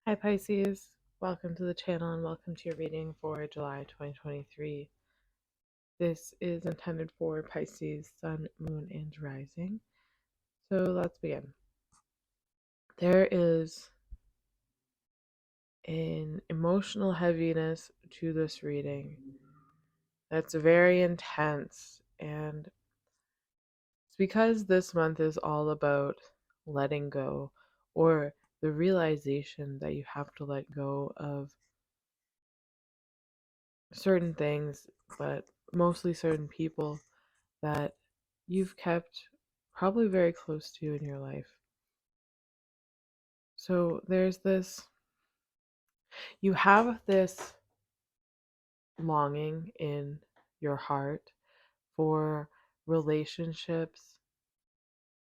Hi Pisces, welcome to the channel and welcome to your reading for July 2023. This is intended for Pisces, Sun, Moon, and Rising. So let's begin. There is an emotional heaviness to this reading that's very intense, and it's because this month is all about letting go, or the realization that you have to let go of certain things, but mostly certain people that you've kept probably very close to you in your life. So you have this longing in your heart for relationships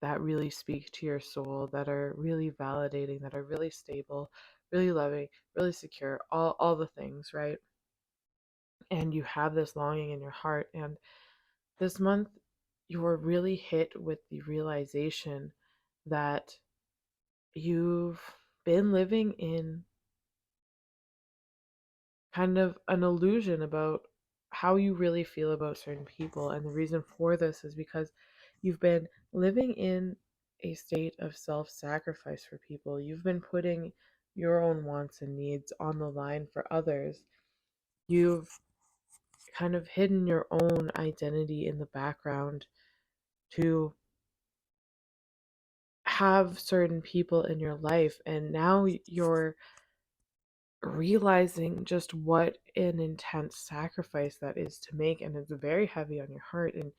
that really speak to your soul, that are really validating, that are really stable, really loving, really secure, all the things, right? And you have this longing in your heart. And this month, you were really hit with the realization that you've been living in kind of an illusion about how you really feel about certain people. And the reason for this is because you've been living in a state of self sacrifice for people. You've been putting your own wants and needs on the line for others. You've kind of hidden your own identity in the background to have certain people in your life. And now you're realizing just what an intense sacrifice that is to make, and it's very heavy on your heart, and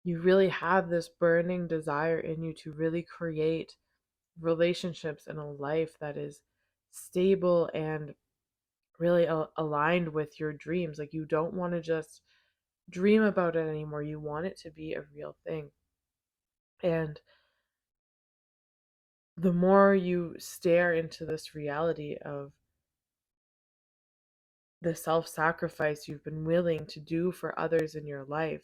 you really have this burning desire in you to really create relationships and a life that is stable and really aligned with your dreams. Like, you don't want to just dream about it anymore, you want it to be a real thing. And the more you stare into this reality of the self-sacrifice you've been willing to do for others in your life,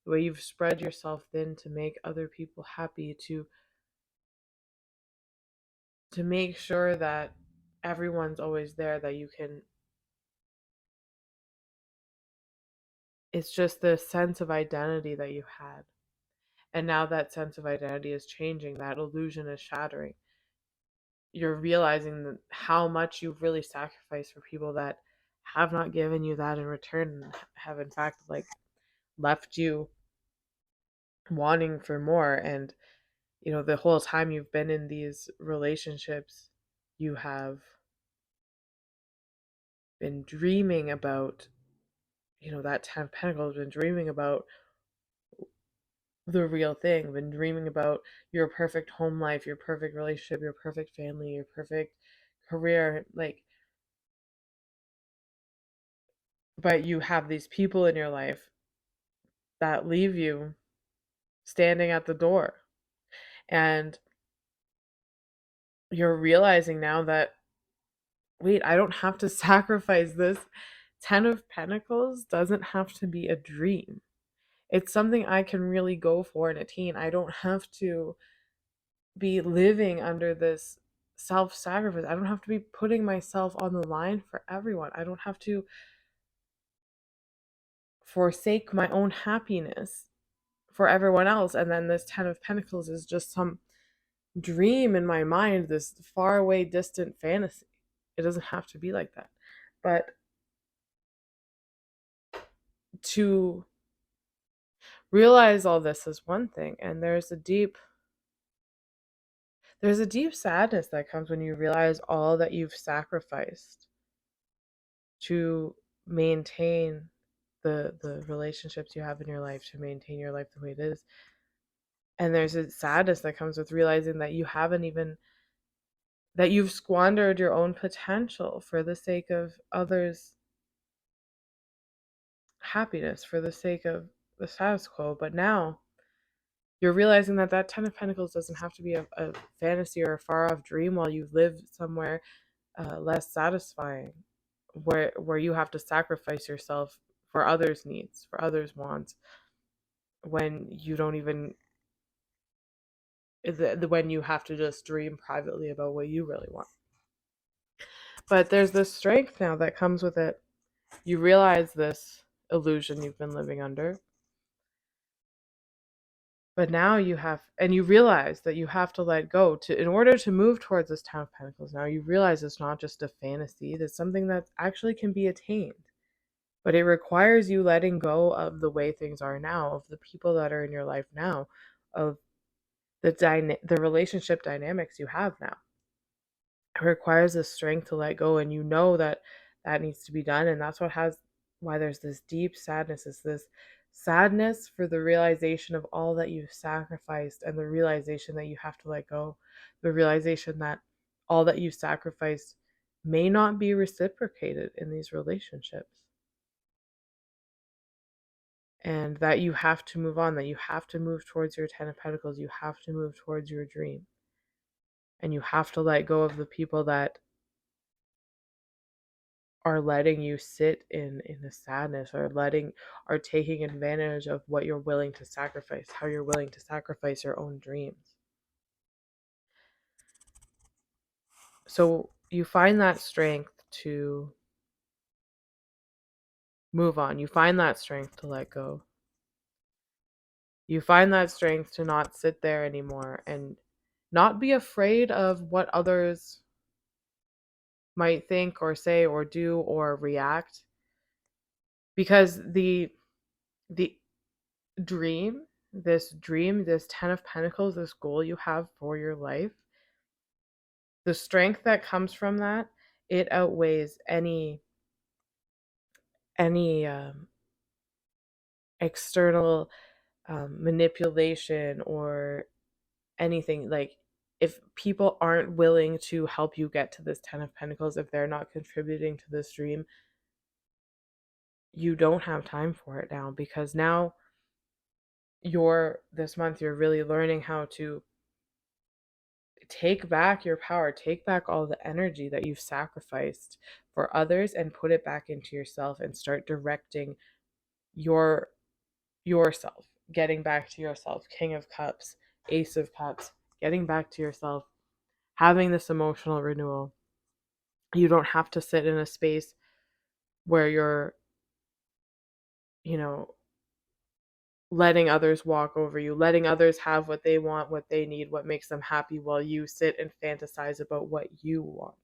the way you've spread yourself thin to make other people happy, to make sure that everyone's always there, that you can, it's just the sense of identity that you had. And now that sense of identity is changing, that illusion is shattering. You're realizing that how much you've really sacrificed for people that have not given you that in return, and have in fact left you wanting for more. And the whole time you've been in these relationships, you have been dreaming about, that 10 of Pentacles, been dreaming about the real thing, been dreaming about your perfect home life, your perfect relationship, your perfect family, your perfect career. Like, but you have these people in your life that leave you standing at the door. And you're realizing now that, wait, I don't have to sacrifice this. 10 of Pentacles doesn't have to be a dream. It's something I can really go for and attain. I don't have to be living under this self-sacrifice. I don't have to be putting myself on the line for everyone. I don't have to forsake my own happiness for everyone else. And then this 10 of Pentacles is just some dream in my mind, this far away, distant fantasy. It doesn't have to be like that. But to realize all this is one thing, and there's a deep sadness that comes when you realize all that you've sacrificed to maintain the relationships you have in your life, to maintain your life the way it is. And there's a sadness that comes with realizing that that you've squandered your own potential for the sake of others' happiness, for the sake of the status quo. But now you're realizing that 10 of Pentacles doesn't have to be a fantasy or a far off dream while you live somewhere less satisfying, where you have to sacrifice yourself for others' needs, for others' wants, when you don't even when you have to just dream privately about what you really want. But there's this strength now that comes with it. You realize this illusion you've been living under. But now you realize that you have to let go in order to move towards this Ten of Pentacles. Now you realize it's not just a fantasy, that's something that actually can be attained. But it requires you letting go of the way things are now, of the people that are in your life now, of the relationship dynamics you have now. It requires the strength to let go, and you know that that needs to be done, and that's why there's this deep sadness. Is this sadness for the realization of all that you've sacrificed, and the realization that you have to let go, the realization that all that you've sacrificed may not be reciprocated in these relationships, and that you have to move on, that you have to move towards your Ten of Pentacles, you have to move towards your dream, and you have to let go of the people that are letting you sit in the sadness, are taking advantage of what you're willing to sacrifice, how you're willing to sacrifice your own dreams. So you find that strength to move on. You find that strength to let go. You find that strength to not sit there anymore and not be afraid of what others might think or say or do or react, because the dream, this Ten of Pentacles, this goal you have for your life, the strength that comes from that, it outweighs any external manipulation or anything. Like, if people aren't willing to help you get to this Ten of Pentacles, if they're not contributing to this dream, you don't have time for it now, because now this month you're really learning how to take back your power, take back all the energy that you've sacrificed for others and put it back into yourself, and start directing yourself, getting back to yourself. King of Cups, Ace of Cups, getting back to yourself, having this emotional renewal. You don't have to sit in a space where you're, you know, letting others walk over you, letting others have what they want, what they need, what makes them happy, while you sit and fantasize about what you want.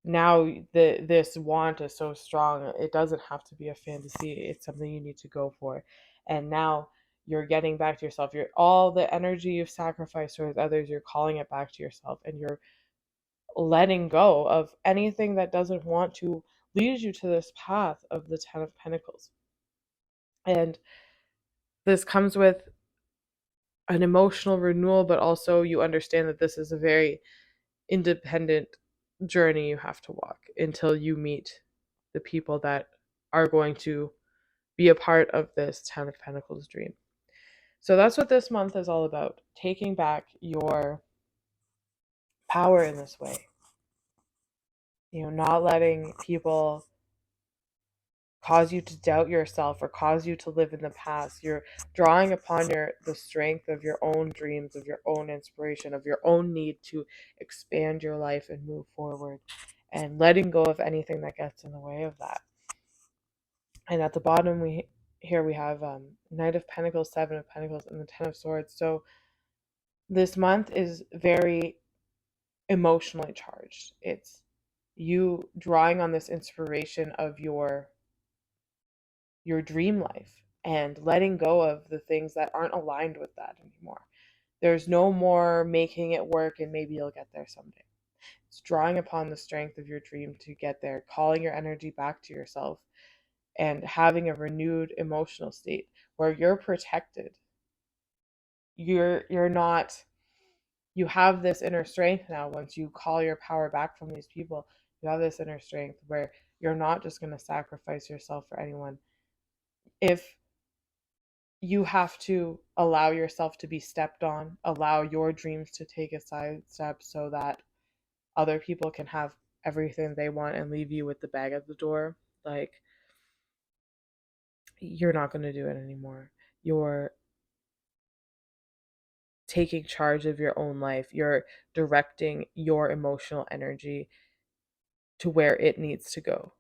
Now this want is so strong, it doesn't have to be a fantasy, it's something you need to go for. And now you're getting back to yourself. You're all the energy you've sacrificed towards others, you're calling it back to yourself, and you're letting go of anything that doesn't want to lead you to this path of the Ten of Pentacles. And this comes with an emotional renewal, but also you understand that this is a very independent journey you have to walk until you meet the people that are going to be a part of this Ten of Pentacles dream. So that's what this month is all about, taking back your power in this way. Not letting people cause you to doubt yourself or cause you to live in the past. You're drawing upon the strength of your own dreams, of your own inspiration, of your own need to expand your life and move forward, and letting go of anything that gets in the way of that. And at the bottom we have Knight of Pentacles, Seven of Pentacles, and the Ten of Swords. So this month is very emotionally charged. It's you drawing on this inspiration of your dream life and letting go of the things that aren't aligned with that anymore. There's no more making it work and maybe you'll get there someday. It's drawing upon the strength of your dream to get there, calling your energy back to yourself, and having a renewed emotional state where you're protected. You're not You have this inner strength now. Once you call your power back from these people, you have this inner strength where you're not just going to sacrifice yourself for anyone. If you have to allow yourself to be stepped on, allow your dreams to take a side step so that other people can have everything they want and leave you with the bag at the door, like, you're not going to do it anymore. You're taking charge of your own life. You're directing your emotional energy to where it needs to go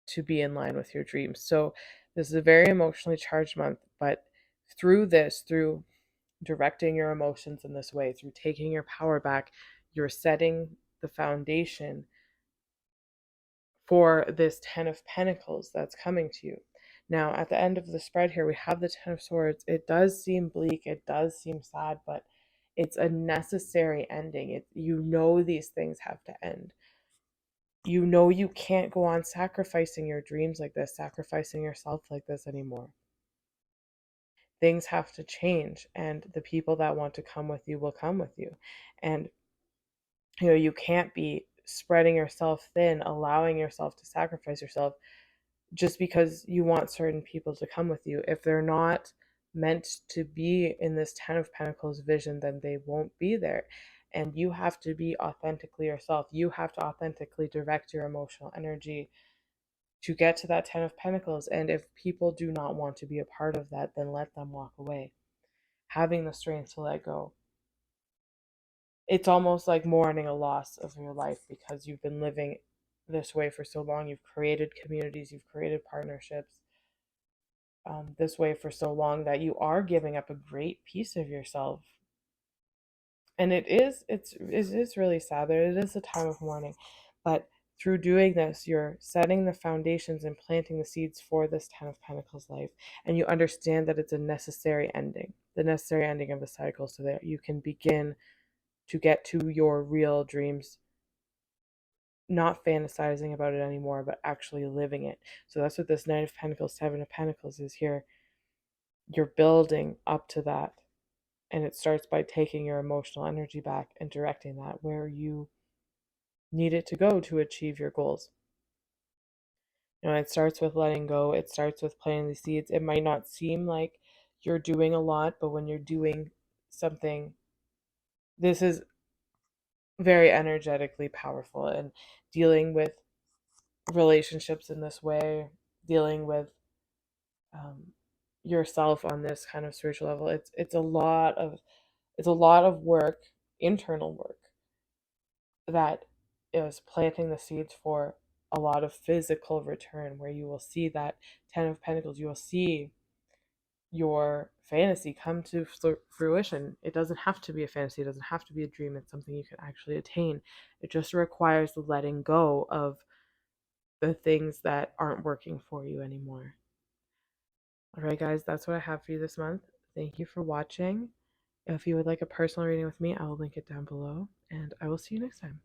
to be in line with your dreams. So this is a very emotionally charged month, but through directing your emotions in this way, through taking your power back, you're setting the foundation for this 10 of Pentacles that's coming to you. Now, at the end of the spread here, we have the 10 of Swords. It does seem bleak, it does seem sad, but it's a necessary ending. You know these things have to end. You know you can't go on sacrificing your dreams like this, sacrificing yourself like this anymore. Things have to change, and the people that want to come with you will come with you. And you can't be spreading yourself thin, allowing yourself to sacrifice yourself just because you want certain people to come with you. If they're not meant to be in this 10 of Pentacles vision, then they won't be there. And you have to be authentically yourself. You have to authentically direct your emotional energy to get to that 10 of Pentacles. And if people do not want to be a part of that, then let them walk away. Having the strength to let go. It's almost like mourning a loss of your life because you've been living this way for so long. You've created communities, you've created partnerships this way for so long that you are giving up a great piece of yourself. And it is really sad. It is a time of mourning, but through doing this, you're setting the foundations and planting the seeds for this 10 of Pentacles life. And you understand that it's a necessary ending, the necessary ending of the cycle, so that you can begin to get to your real dreams, not fantasizing about it anymore, but actually living it. So that's what this 9 of Pentacles, 7 of Pentacles is here. You're building up to that. And it starts by taking your emotional energy back and directing that where you need it to go to achieve your goals. It starts with letting go. It starts with planting the seeds. It might not seem like you're doing a lot, but when you're doing something, this is very energetically powerful. And dealing with relationships in this way, dealing with yourself on this kind of spiritual level, it's a lot of work, internal work, that is planting the seeds for a lot of physical return, where you will see that 10 of Pentacles. You will see your fantasy come to fruition. It doesn't have to be a fantasy. It doesn't have to be a dream. It's something you can actually attain. It just requires the letting go of the things that aren't working for you anymore. All right, guys, that's what I have for you this month. Thank you for watching. If you would like a personal reading with me, I will link it down below, and I will see you next time.